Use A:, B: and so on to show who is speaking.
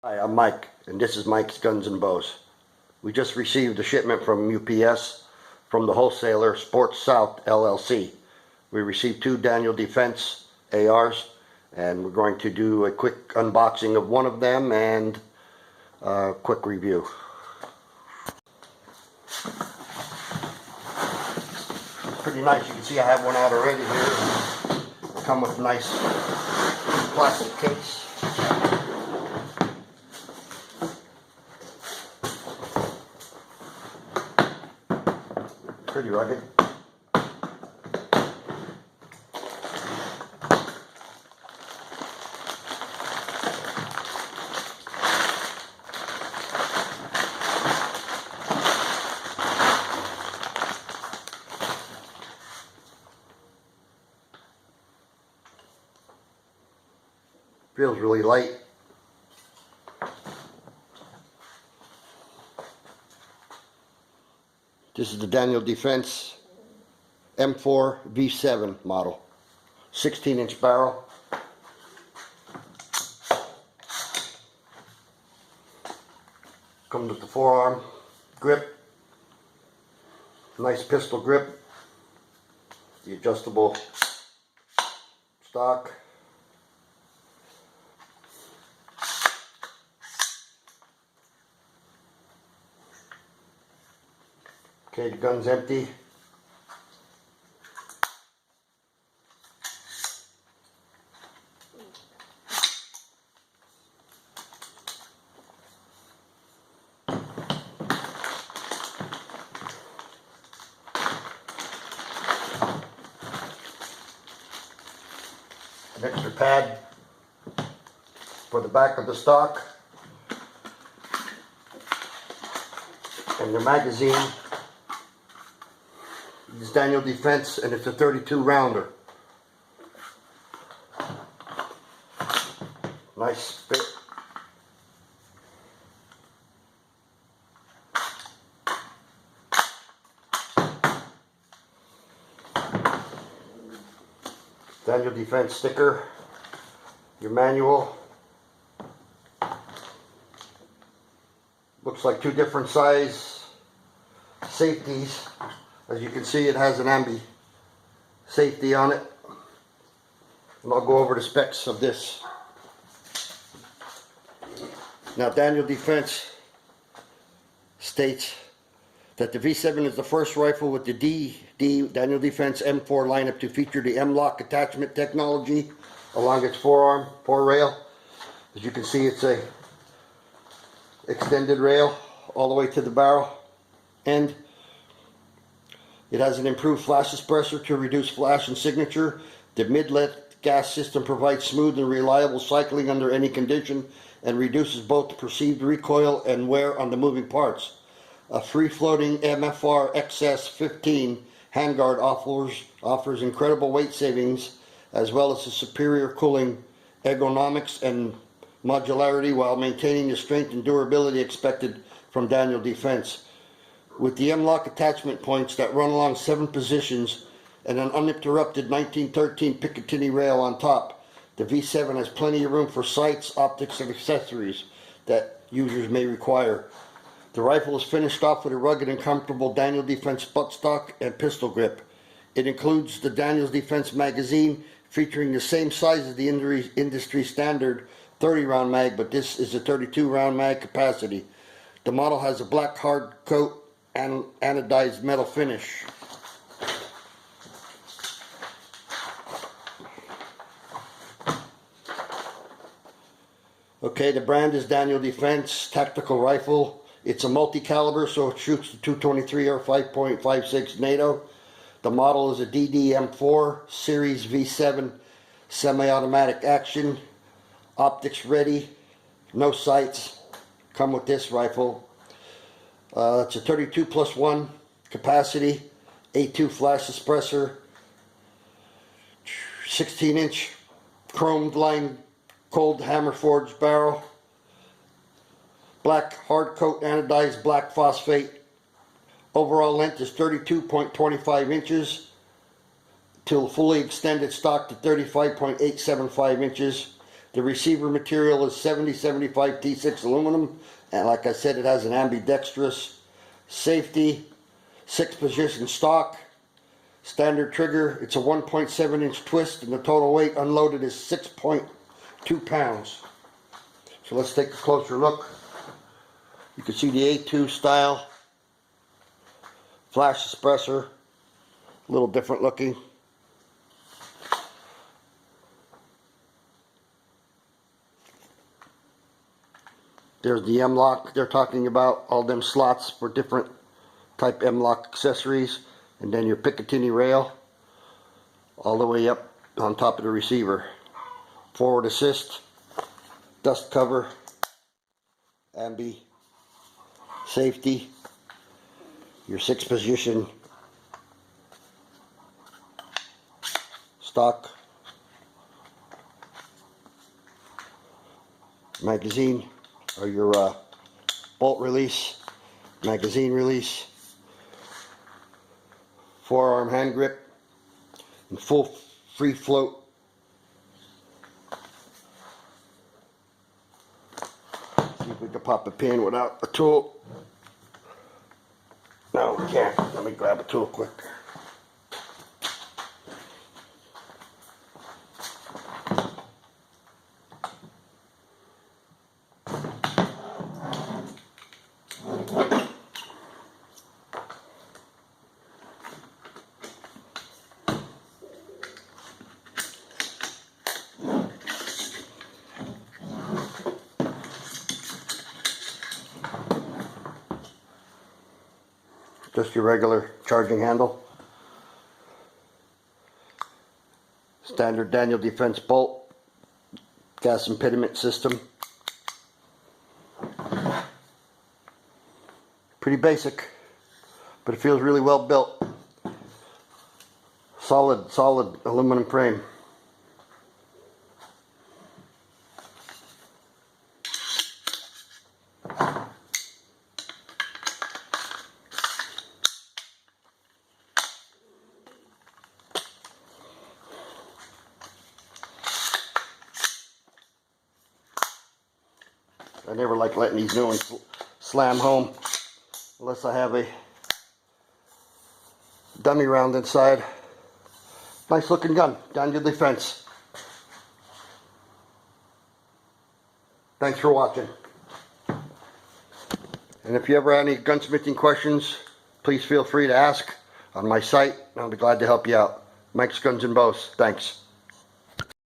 A: Hi, I'm Mike, and this is Mike's Guns and Bows. We just received a shipment from UPS from the wholesaler Sports South LLC. We received 2 Danial Defense ARs, and we're going to do a quick unboxing of one of them and a quick review. It's pretty nice. You can see I have one out already here. They come with a nice plastic case. Pretty rugged. Feels really light. This is the Danial Defense M4 V7 model. 16-inch barrel. Comes with the forearm grip. Nice pistol grip. The adjustable stock. Okay, the gun's empty. An extra pad for the back of the stock. And the magazine. It's Danial Defense, and it's a 32 rounder. Nice fit. Danial Defense sticker. Your manual. Looks like 2 different size safeties. As you can see, it has an ambi safety on it. And I'll go over the specs of this. Now, Danial Defense states that the V7 is the first rifle with the Danial Defense M4 lineup to feature the M-LOK attachment technology along its fore rail. As you can see, it's a extended rail all the way to the barrel end. It has an improved flash suppressor to reduce flash and signature. The mid-let gas system provides smooth and reliable cycling under any condition and reduces both the perceived recoil and wear on the moving parts. A free-floating MFR XS15 handguard offers incredible weight savings as well as a superior cooling ergonomics and modularity while maintaining the strength and durability expected from Danial Defense. With the M-LOK attachment points that run along 7 positions and an uninterrupted 1913 Picatinny rail on top, the V7 has plenty of room for sights, optics, and accessories that users may require. The rifle is finished off with a rugged and comfortable Danial Defense buttstock and pistol grip. It includes the Danial Defense magazine featuring the same size as the industry standard 30-round mag, but this is a 32-round mag capacity. The model has a black hard coat and anodized metal finish. Okay, the brand is Danial Defense Tactical Rifle. It's a multi-caliber, so it shoots the 223 or 5.56 NATO. The model is a DD-M4 Series V7 semi-automatic action. Optics ready, no sights. Come with this rifle. It's a 32+1 capacity, A2 flash suppressor, 16-inch chromed line cold hammer forged barrel, black hard coat anodized black phosphate. Overall length is 32.25 inches till fully extended stock to 35.875 inches. The receiver material is 7075 T6 aluminum, and like I said, it has an ambidextrous safety, 6-position stock, standard trigger. It's a 1.7-inch twist, and the total weight unloaded is 6.2 pounds. So let's take a closer look. You can see the A2 style flash suppressor, a little different looking. There's the M-lock they're talking about, all them slots for different type M-lock accessories, and then your Picatinny rail all the way up on top of the receiver. Forward assist, dust cover, ambi, safety, your 6-position stock, magazine, or your bolt release, magazine release, forearm hand grip, and full free float. See if we can pop a pin without a tool. No, we can't. Let me grab a tool quick. Just your regular charging handle. Standard Danial Defense bolt. Gas impediment system. Pretty basic, but it feels really well built. Solid aluminum frame. I never like letting these new ones slam home unless I have a dummy round inside. Nice looking gun, Danial Defense. Thanks for watching. And if you ever have any gunsmithing questions, please feel free to ask on my site. I'll be glad to help you out. Mike's Guns and Bows. Thanks.